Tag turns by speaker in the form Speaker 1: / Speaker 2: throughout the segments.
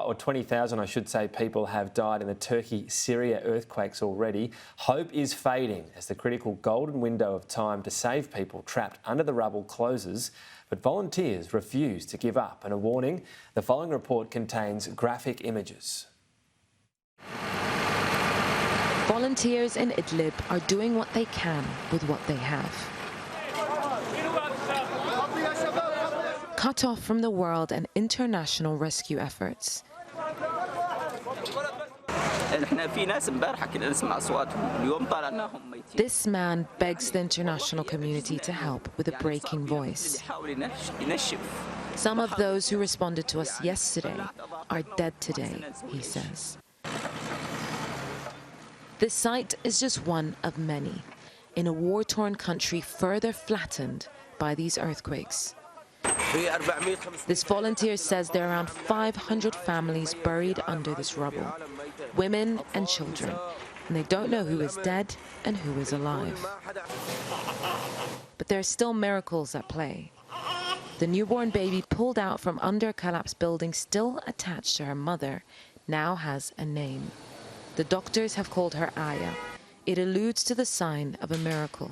Speaker 1: Or 20,000, I should say, people have died in the Turkey-Syria earthquakes already. Hope is fading as the critical golden window of time to save people trapped under the rubble closes. But volunteers refuse to give up. And a warning, the following report contains graphic images.
Speaker 2: Volunteers in Idlib are doing what they can with what they have. Cut off from the world and international rescue efforts. This man begs the international community to help with a breaking voice. Some of those who responded to us yesterday are dead today, he says. This site is just one of many in a war-torn country further flattened by these earthquakes. This volunteer says there are around 500 families buried under this rubble, women and children, and they don't know who is dead and who is alive. But there are still miracles at play. The newborn baby pulled out from under a collapsed building, still attached to her mother, now has a name. The doctors have called her Aya. It alludes to the sign of a miracle,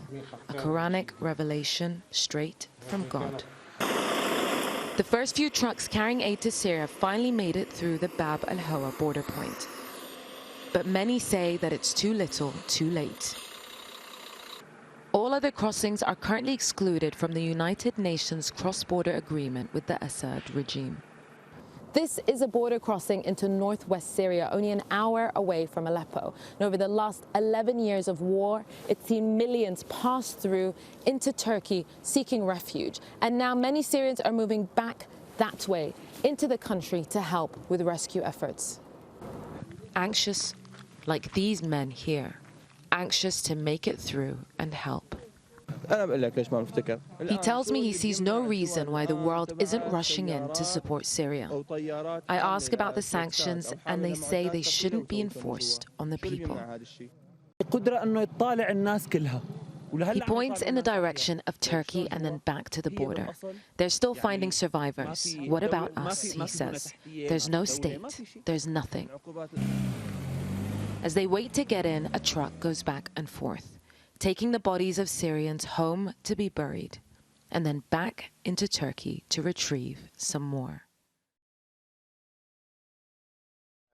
Speaker 2: a Quranic revelation straight from God. The first few trucks carrying aid to Syria finally made it through the Bab al-Hoa border point. But many say that it's too little, too late. All other crossings are currently excluded from the United Nations cross-border agreement with the Assad regime.
Speaker 3: This is a border crossing into northwest Syria, only an hour away from Aleppo. And over the last 11 years of war, it's seen millions pass through into Turkey seeking refuge. And now many Syrians are moving back that way into the country to help with rescue efforts.
Speaker 2: Anxious, like these men here, anxious to make it through and help. He tells me he sees no reason why the world isn't rushing in to support Syria. I ask about the sanctions and they say they shouldn't be enforced on the people. He points in the direction of Turkey and then back to the border. They're still finding survivors. What about us, he says. There's no state. There's nothing. As they wait to get in, a truck goes back and forth, taking the bodies of Syrians home to be buried, and then back into Turkey to retrieve some more.